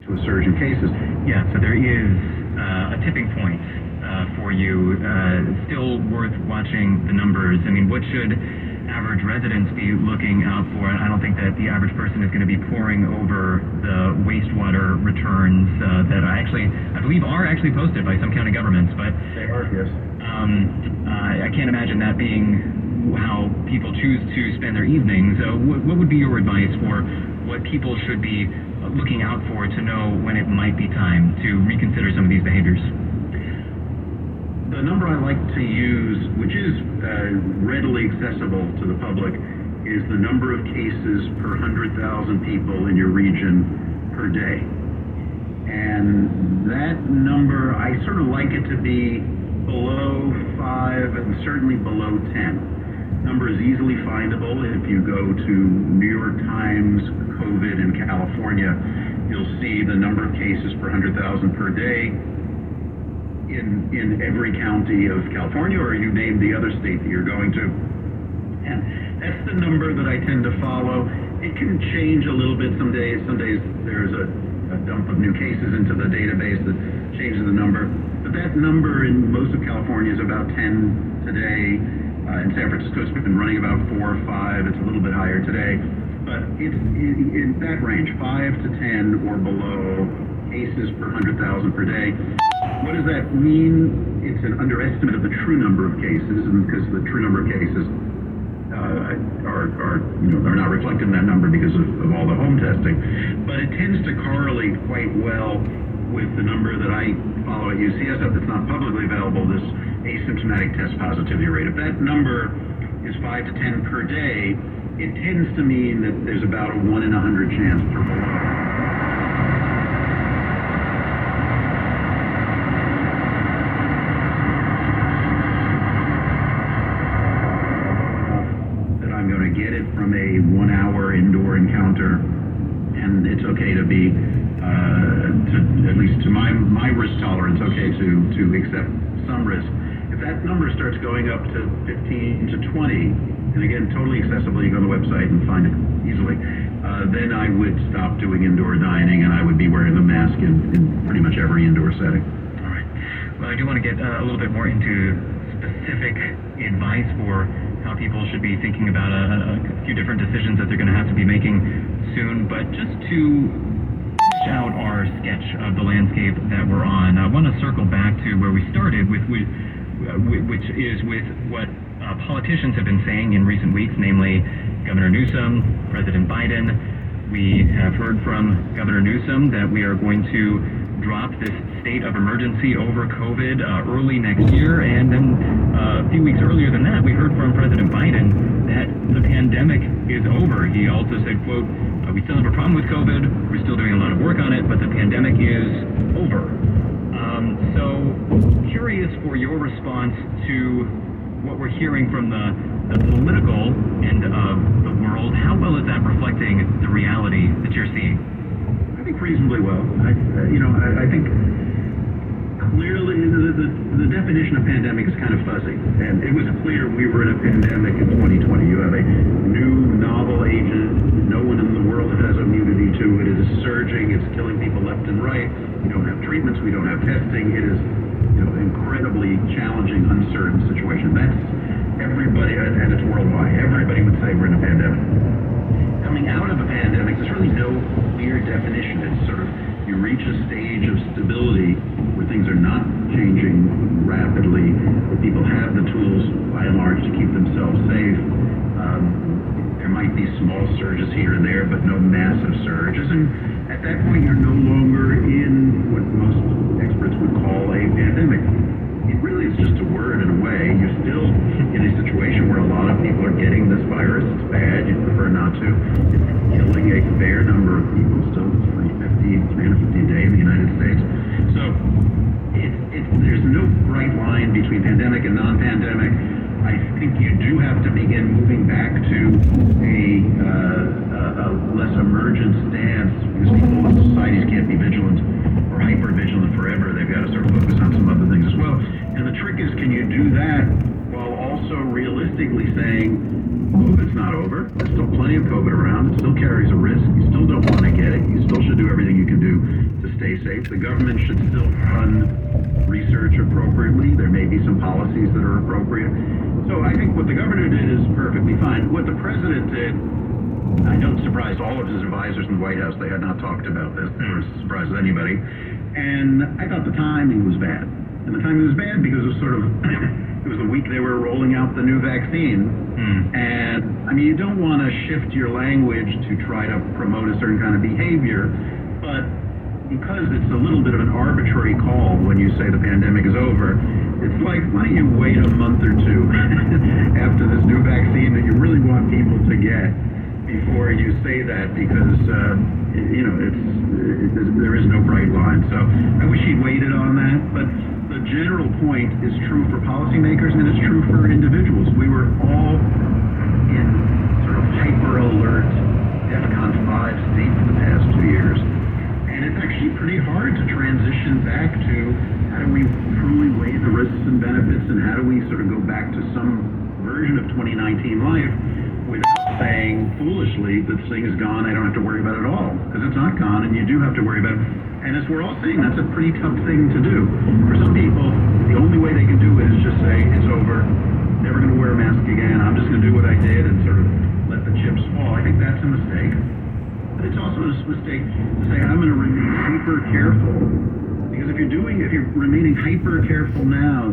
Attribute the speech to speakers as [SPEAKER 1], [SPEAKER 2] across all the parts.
[SPEAKER 1] to a surge in cases.
[SPEAKER 2] Yeah, so there is a tipping point for you. Still worth watching the numbers. I mean, what should average residents be looking out for? I don't think that the average person is going to be poring over the wastewater returns that I believe are actually posted by some county governments, but
[SPEAKER 1] they are, yes.
[SPEAKER 2] I can't imagine that being how people choose to spend their evenings. What would be your advice for what people should be looking out for to know when it might be time to reconsider some of these behaviors?
[SPEAKER 1] The number I like to use, which is readily accessible to the public, is the number of cases per 100,000 people in your region per day. And that number, I sort of like it to be below 5 and certainly below 10. Number is easily findable. If you go to New York Times COVID in California, you'll see the number of cases per 100,000 per day in every county of California, or you name the other state that you're going to. And that's the number that I tend to follow. It can change a little bit some days. Some days there's a dump of new cases into the database that changes the number. But that number in most of California is about 10 today. In San Francisco, it's been running about 4 or 5. It's a little bit higher today. But it's in that range, 5 to 10 or below cases per 100,000 per day. What does that mean? It's an underestimate of the true number of cases, and because the true number of cases are not reflected in that number because of all the home testing. But it tends to correlate quite well with the number that I follow at UCSF that's not publicly available, this asymptomatic test positivity rate. If that number is 5 to 10 per day, it tends to mean that there's about a 1 in 100 chance per below. Get it from a 1 hour indoor encounter, and it's okay to be, at least to my risk tolerance, okay to accept some risk. If that number starts going up to 15 to 20, and again, totally accessible, you go to the website and find it easily, then I would stop doing indoor dining, and I would be wearing the mask in pretty much every indoor setting.
[SPEAKER 2] All right. Well, I do want to get a little bit more into specific advice for how people should be thinking about a few different decisions that they're going to have to be making soon. But just to finish out our sketch of the landscape that we're on, I want to circle back to where we started with which is with what politicians have been saying in recent weeks, namely Governor Newsom, President Biden. We have heard from Governor Newsom that we are going to drop this state of emergency over COVID early next year, and then a few weeks earlier than that, we heard from President Biden that the pandemic is over. He also said, quote, we still have a problem with COVID, we're still doing a lot of work on it, but the pandemic is over. So curious for your response to what we're hearing from the political end of the world. How well is that reflecting the reality that you're seeing?
[SPEAKER 1] I think reasonably well. I think clearly the definition of pandemic is kind of fuzzy, and it was clear we were in a pandemic in 2020. You have a new novel agent no one in the world has immunity to. It is surging. It's killing people left and right. We don't have treatments. We don't have testing. It is incredibly challenging, uncertain situation. That's everybody, and it's worldwide. Everybody would say we're in a pandemic. Coming out of a pandemic, there's really no clear definition. It's sort of, you reach a stage of stability where things are not changing rapidly, where people have the tools, by and large, to keep themselves safe. There might be small surges here and there, but no massive surges. And at that point, you're no longer in what most experts would call a pandemic. It really is just a word in a way. You're still in a situation where a lot of people are getting this virus. It's bad. You prefer not to. It's killing a fair number of people, still 350 a day in the United States. So there's no bright line between pandemic and non-pandemic. I think you do have to begin moving back to a less emergent stance, because people in societies can't be vigilant or hyper-vigilant forever. They've got to sort of focus on some other things as well. And the trick is, can you do that while also realistically saying, COVID's not over. There's still plenty of COVID around. It still carries a risk. You still don't want to get it. You still should do everything you can do to stay safe. The government should still fund research appropriately. There may be some policies that are appropriate. So I think what the governor did is perfectly fine. What the president did, I know it surprised all of his advisors in the White House. They had not talked about this. It surprises anybody. And I thought the timing was bad. And the timing was bad because it was sort of, it was the week they were rolling out the new vaccine. And, I mean, you don't want to shift your language to try to promote a certain kind of behavior, but because it's a little bit of an arbitrary call when you say the pandemic is over, it's like, why don't you wait a month or two after this new vaccine that you really want people to get before you say that, because, you know, there is no bright line. So I wish he'd waited on that, but the general point is true for policymakers and it's true for individuals. We were all in sort of hyper-alert DEFCON 5 state for the past 2 years. And it's actually pretty hard to transition back to how do we truly weigh the risks and benefits, and how do we sort of go back to some version of 2019 life without saying foolishly that this thing is gone, I don't have to worry about it at all. Because it's not gone, and you do have to worry about it. And as we're all saying, that's a pretty tough thing to do. For some people, the only way they can do it is just say, it's over, never going to wear a mask again, I'm just going to do what I did and sort of let the chips fall. I think that's a mistake. But it's also a mistake to say, I'm going to remain hyper careful. Because if you're remaining hyper careful now,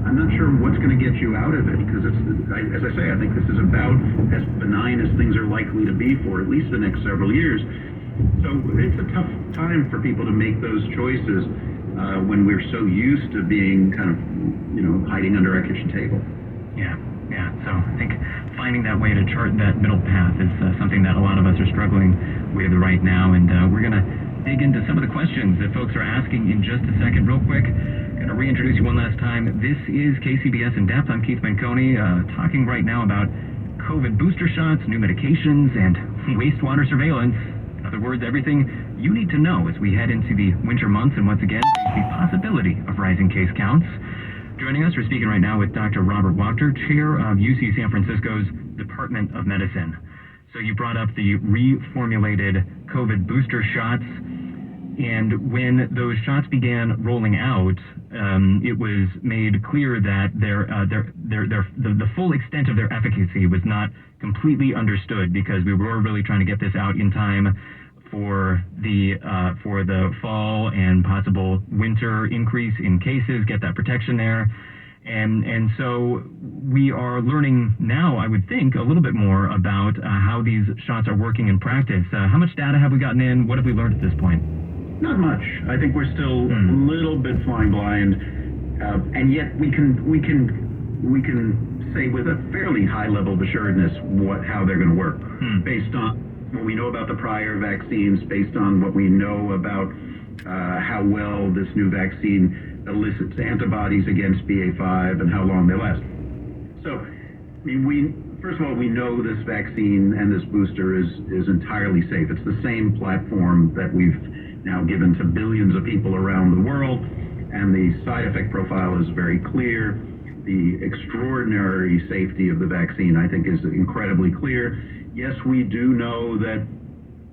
[SPEAKER 1] I'm not sure what's going to get you out of it. Because as I say, I think this is about as benign as things are likely to be for at least the next several years. So it's a tough time for people to make those choices when we're so used to being kind of, you know, hiding under our kitchen table.
[SPEAKER 2] Yeah. So I think finding that way to chart that middle path is something that a lot of us are struggling with right now. And we're going to dig into some of the questions that folks are asking in just a second. Real quick, going to reintroduce you one last time. This is KCBS In Depth. I'm Keith Manconi, talking right now about COVID booster shots, new medications, and wastewater surveillance. In other words, everything you need to know as we head into the winter months and once again face the possibility of rising case counts. Joining us, we're speaking right now with Dr. Robert Wachter, chair of UC San Francisco's Department of Medicine. So you brought up the reformulated COVID booster shots, and when those shots began rolling out, it was made clear that the full extent of their efficacy was not completely understood, because we were really trying to get this out in time for the fall and possible winter increase in cases, get that protection there. And so we are learning now, I would think, a little bit more about how these shots are working in practice. How much data have we gotten in? What have we learned at this point?
[SPEAKER 1] Not much. I think we're still a little bit flying blind, and yet we can say with a fairly high level of assuredness how they're going to work, based on what we know about the prior vaccines, based on what we know about how well this new vaccine elicits antibodies against BA.5 and how long they last. So, I mean, first of all, we know this vaccine and this booster is entirely safe. It's the same platform that we've now given to billions of people around the world, and the side effect profile is very clear. The extraordinary safety of the vaccine, I think, is incredibly clear. Yes, we do know that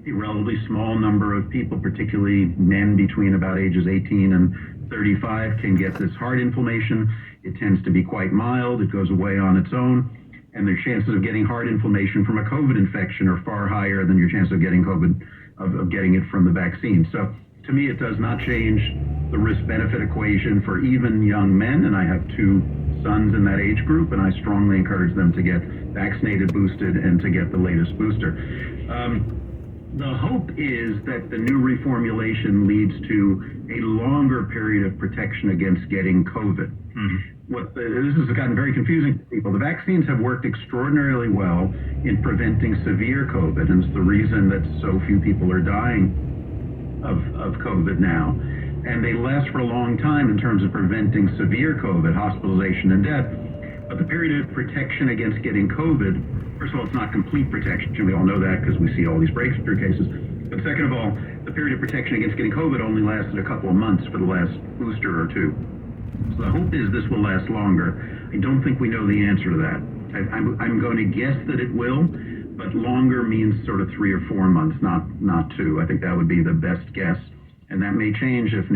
[SPEAKER 1] a relatively small number of people, particularly men between about ages 18 and 35, can get this heart inflammation. It tends to be quite mild. It goes away on its own. And their chances of getting heart inflammation from a COVID infection are far higher than your chance of getting COVID, of getting it from the vaccine. So to me, it does not change the risk-benefit equation for even young men. And I have 2 sons in that age group, and I strongly encourage them to get vaccinated, boosted, and to get the latest booster. The hope is that the new reformulation leads to a longer period of protection against getting COVID. This has gotten very confusing to people. The vaccines have worked extraordinarily well in preventing severe COVID, and it's the reason that so few people are dying of COVID now. And they last for a long time in terms of preventing severe COVID, hospitalization, and death. But the period of protection against getting COVID, first of all, it's not complete protection. We all know that because we see all these breakthrough cases. But second of all, the period of protection against getting COVID only lasted a couple of months for the last booster or 2. So the hope is this will last longer. I don't think we know the answer to that. I'm going to guess that it will, but longer means sort of 3 or 4 months, not 2. I think that would be the best guess. And that may change if new